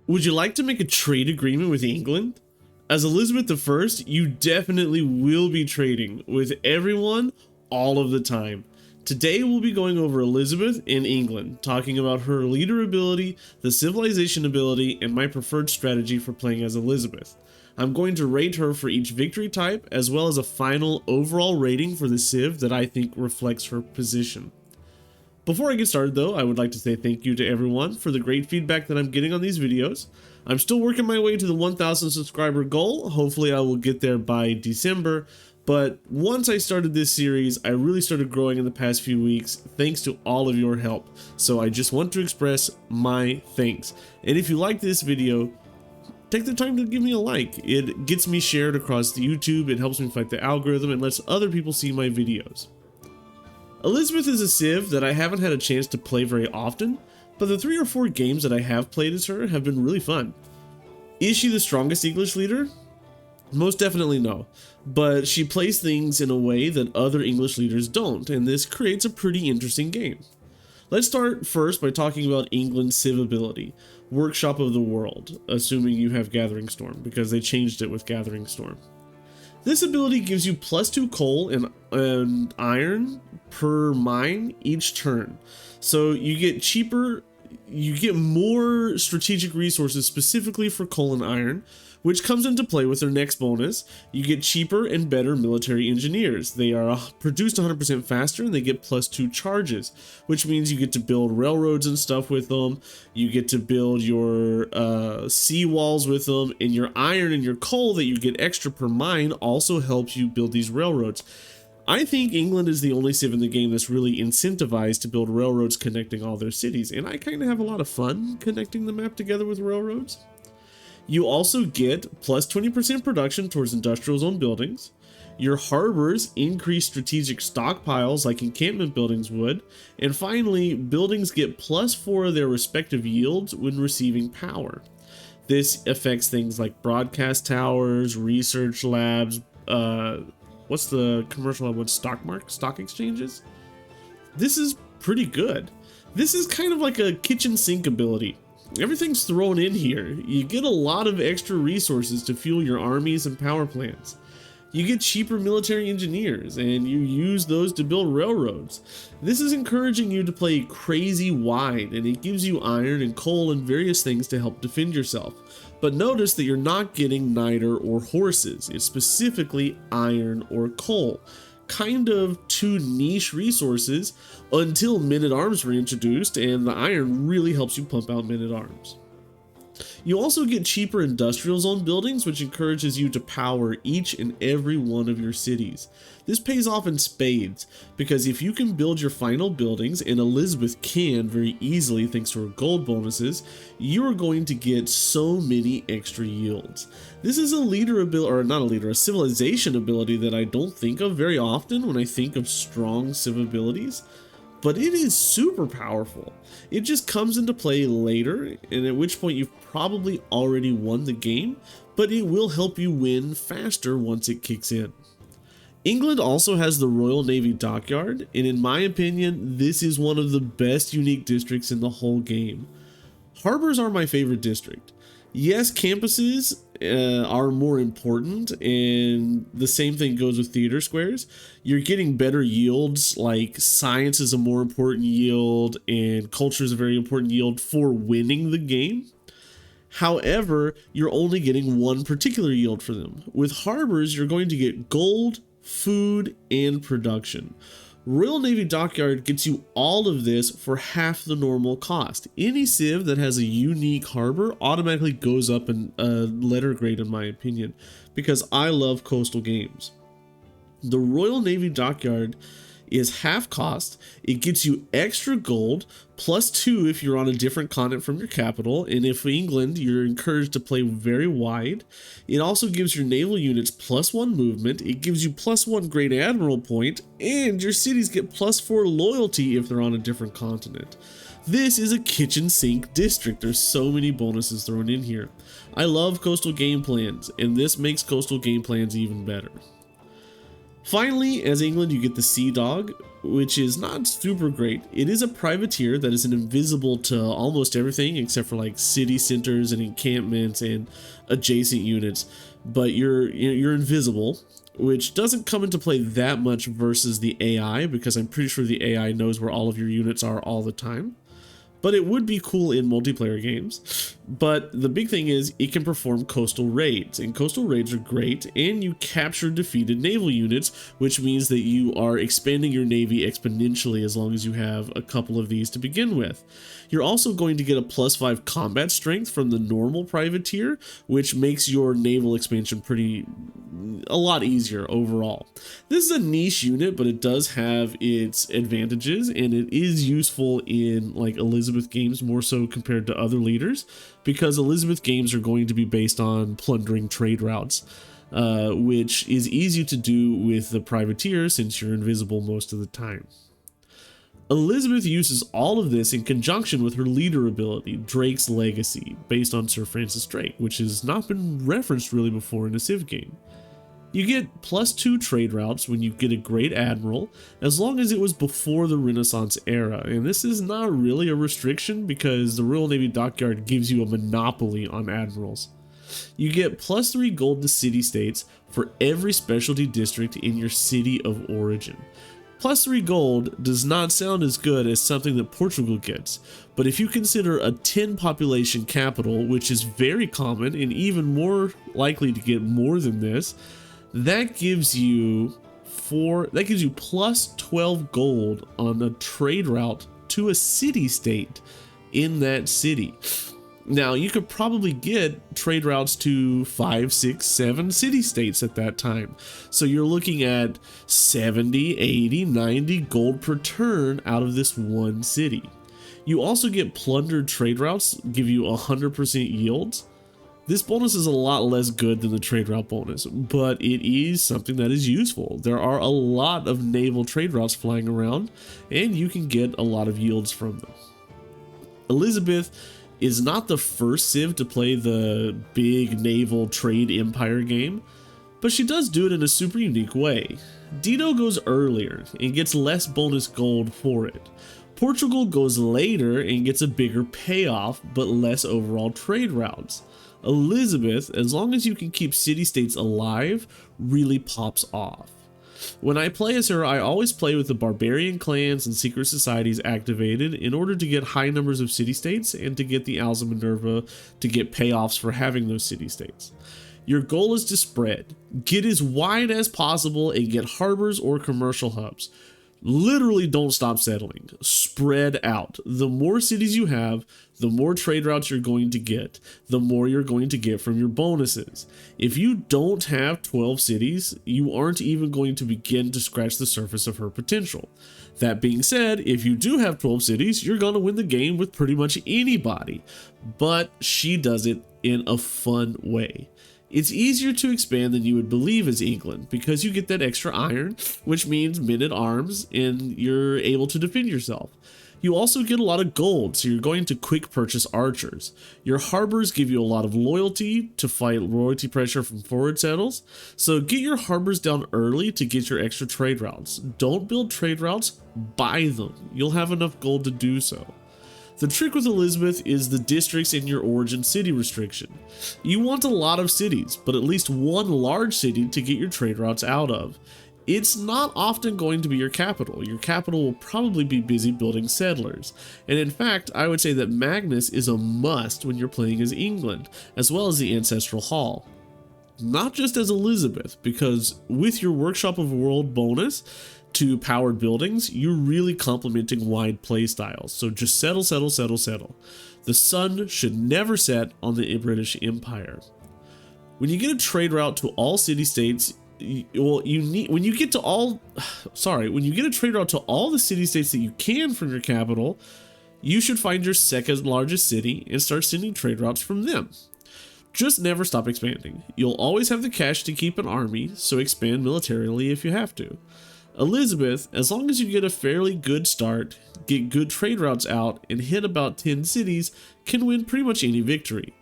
Would you like to make a trade agreement with England? As Elizabeth I, you definitely will be trading with everyone all of the time. Today we'll be going over Elizabeth in England, talking about her leader ability, the civilization ability, and my preferred strategy for playing as Elizabeth. I'm going to rate her for each victory type, as well as a final overall rating for the civ that I think reflects her position. Before I get started though, I would like to say thank you to everyone for the great feedback that I'm getting on these videos. I'm still working my way to the 1,000 subscriber goal. Hopefully I will get there by December, but once I started this series, I really started growing in the past few weeks thanks to all of your help. So I just want to express my thanks. And if you like this video, take the time to give me a like. It gets me shared across the YouTube, it helps me fight the algorithm, and lets other people see my videos. Elizabeth is a civ that I haven't had a chance to play very often, but the 3 or 4 games that I have played as her have been really fun. Is she the strongest English leader? Most definitely no, but she plays things in a way that other English leaders don't, and this creates a pretty interesting game. Let's start first by talking about England's civ ability, Workshop of the World, assuming you have Gathering Storm, because they changed it with Gathering Storm. This ability gives you +2 coal and iron per mine each turn. So you get more strategic resources specifically for coal and iron, which comes into play with their next bonus. You get cheaper and better military engineers. They are produced 100% faster and they get +2 charges, which means you get to build railroads and stuff with them. You get to build your sea walls with them, and your iron and your coal that you get extra per mine also helps you build these railroads. I think England is the only civ in the game that's really incentivized to build railroads connecting all their cities, and I kind of have a lot of fun connecting the map together with railroads. You also get +20% production towards industrial zone buildings. Your harbors increase strategic stockpiles like encampment buildings would. And finally, buildings get +4 of their respective yields when receiving power. This affects things like broadcast towers, research labs, what's the commercial one? Stock exchanges? This is pretty good. This is kind of like a kitchen sink ability. Everything's thrown in here. You get a lot of extra resources to fuel your armies and power plants. You get cheaper military engineers, and you use those to build railroads. This is encouraging you to play crazy wide, and it gives you iron and coal and various things to help defend yourself. But notice that you're not getting niter or horses. It's specifically iron or coal. Kind of 2 niche resources until men-at-arms were introduced, and the iron really helps you pump out men-at-arms. You also get cheaper industrial zone buildings, which encourages you to power each and every one of your cities. This pays off in spades, because if you can build your final buildings, and Elizabeth can very easily thanks to her gold bonuses, you are going to get so many extra yields. This is a leader ability, or not a leader, a civilization ability that I don't think of very often when I think of strong civ abilities. But it is super powerful. It just comes into play later, and at which point you've probably already won the game, but it will help you win faster once it kicks in. England also has the Royal Navy dockyard, and in my opinion, this is one of the best unique districts in the whole game. Harbors are my favorite district. Yes, campuses are more important, and the same thing goes with theater squares. You're getting better yields, like science is a more important yield, and culture is a very important yield for winning the game. However, you're only getting one particular yield for them. With harbors, you're going to get gold, food, and production. Royal Navy Dockyard gets you all of this for half the normal cost. Any civ that has a unique harbor automatically goes up in a letter grade in my opinion, because I love coastal games. The Royal Navy Dockyard is half cost. It gets you extra gold, +2 if you're on a different continent from your capital, and if England, you're encouraged to play very wide. It also gives your naval units +1 movement, it gives you +1 Great Admiral point, and your cities get +4 loyalty if they're on a different continent. This is a kitchen sink district. There's so many bonuses thrown in here. I love coastal game plans, and this makes coastal game plans even better. Finally, as England, you get the Sea Dog, which is not super great. It is a privateer that is invisible to almost everything except for like city centers and encampments and adjacent units, but you're invisible, which doesn't come into play that much versus the AI, because I'm pretty sure the AI knows where all of your units are all the time. But it would be cool in multiplayer games. But the big thing is it can perform coastal raids, and coastal raids are great, and you capture defeated naval units, which means that you are expanding your navy exponentially as long as you have a couple of these to begin with. You're also going to get a +5 combat strength from the normal privateer, which makes your naval expansion a lot easier overall. This is a niche unit, but it does have its advantages, and it is useful in like Elizabeth games more so compared to other leaders, because Elizabeth games are going to be based on plundering trade routes, which is easy to do with the privateer since you're invisible most of the time. Elizabeth uses all of this in conjunction with her leader ability, Drake's Legacy, based on Sir Francis Drake, which has not been referenced really before in a Civ game. You get +2 trade routes when you get a Great Admiral, as long as it was before the Renaissance era, and this is not really a restriction because the Royal Navy Dockyard gives you a monopoly on admirals. You get +3 gold to city-states for every specialty district in your city of origin. +3 gold does not sound as good as something that Portugal gets, but if you consider a 10 population capital, which is very common and even more likely to get more than this, that gives you +12 gold on a trade route to a city-state in that city. Now, you could probably get trade routes to 5, 6, 7 city-states at that time. So you're looking at 70, 80, 90 gold per turn out of this one city. You also get plundered trade routes, give you 100% yields. This bonus is a lot less good than the trade route bonus, but it is something that is useful. There are a lot of naval trade routes flying around, and you can get a lot of yields from them. Elizabeth is not the first Civ to play the big naval trade empire game, but she does do it in a super unique way. Dido goes earlier and gets less bonus gold for it. Portugal goes later and gets a bigger payoff, but less overall trade routes. Elizabeth, as long as you can keep city-states alive, really pops off. When I play as her, I always play with the barbarian clans and secret societies activated in order to get high numbers of city-states and to get the Owls of Minerva to get payoffs for having those city-states. Your goal is to spread, get as wide as possible, and get harbors or commercial hubs. Literally don't stop settling. Spread out. The more cities you have, the more trade routes you're going to get, the more you're going to get from your bonuses. If you don't have 12 cities, you aren't even going to begin to scratch the surface of her potential. That being said, if you do have 12 cities, you're going to win the game with pretty much anybody, but she does it in a fun way. It's easier to expand than you would believe as England, because you get that extra iron, which means men at arms, and you're able to defend yourself. You also get a lot of gold, so you're going to quick purchase archers. Your harbors give you a lot of loyalty to fight royalty pressure from forward settles, so get your harbors down early to get your extra trade routes. Don't build trade routes, buy them. You'll have enough gold to do so. The trick with Elizabeth is the districts in your origin city restriction. You want a lot of cities, but at least one large city to get your trade routes out of. It's not often going to be your capital. Your capital will probably be busy building settlers. And in fact, I would say that Magnus is a must when you're playing as England, as well as the Ancestral Hall. Not just as Elizabeth, because with your Workshop of World bonus to powered buildings, you're really complementing wide playstyles. So just settle, settle, settle, settle. The sun should never set on the British Empire. When you get a trade route to all city-states, when you get a trade route to all the city-states that you can from your capital, you should find your second largest city and start sending trade routes from them. Just never stop expanding. You'll always have the cash to keep an army, so expand militarily if you have to. Elizabeth, as long as you get a fairly good start, get good trade routes out, and hit about 10 cities, can win pretty much any victory.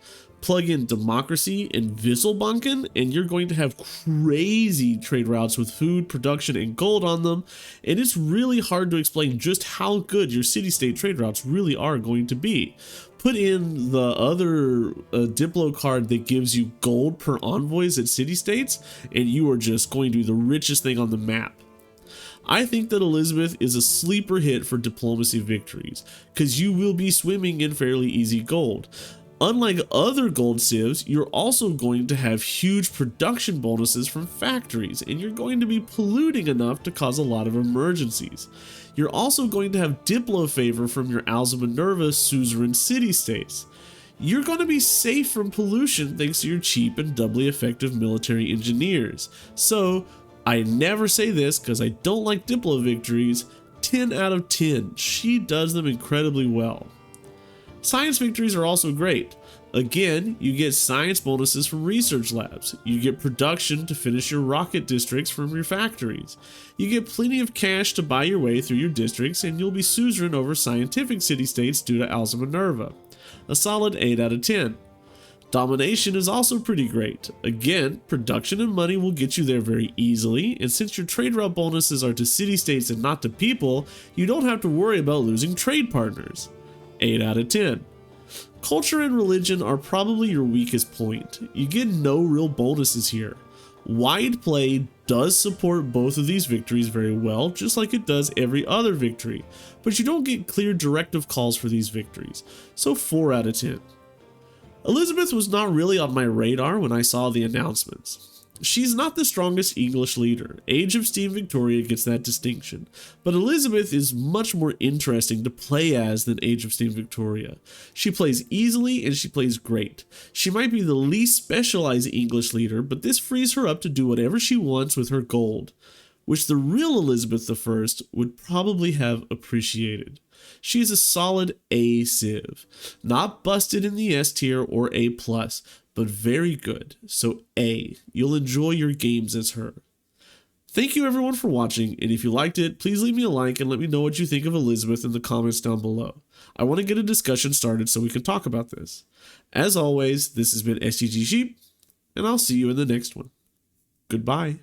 Plug in democracy and Wisselbanken, and you're going to have crazy trade routes with food, production, and gold on them. And it's really hard to explain just how good your city-state trade routes really are going to be. Put in the other Diplo card that gives you gold per envoys at city-states, and you are just going to be the richest thing on the map. I think that Elizabeth is a sleeper hit for diplomacy victories, because you will be swimming in fairly easy gold. Unlike other gold civs, you're also going to have huge production bonuses from factories, and you're going to be polluting enough to cause a lot of emergencies. You're also going to have Diplo favor from your Alza Minerva suzerain city-states. You're going to be safe from pollution thanks to your cheap and doubly effective military engineers. So, I never say this because I don't like Diplo victories, 10 out of 10. She does them incredibly well. Science victories are also great. Again, you get science bonuses from research labs. You get production to finish your rocket districts from your factories. You get plenty of cash to buy your way through your districts, and you'll be suzerain over scientific city-states due to Alza Minerva. A solid 8 out of 10. Domination is also pretty great. Again, production and money will get you there very easily, and since your trade route bonuses are to city-states and not to people, you don't have to worry about losing trade partners. 8 out of 10. Culture and religion are probably your weakest point. You get no real bonuses here. Wide play does support both of these victories very well, just like it does every other victory, but you don't get clear directive calls for these victories, so 4 out of 10. Elizabeth was not really on my radar when I saw the announcements. She's not the strongest English leader. Age of Steam Victoria gets that distinction, but Elizabeth is much more interesting to play as than Age of Steam Victoria. She plays easily and she plays great. She might be the least specialized English leader, but this frees her up to do whatever she wants with her gold, which the real Elizabeth I would probably have appreciated. She is a solid A civ, not busted in the S tier or A+, but very good, so A. You'll enjoy your games as her. Thank you everyone for watching, and if you liked it, please leave me a like and let me know what you think of Elizabeth in the comments down below. I want to get a discussion started so we can talk about this. As always, this has been STG Sheep, and I'll see you in the next one. Goodbye.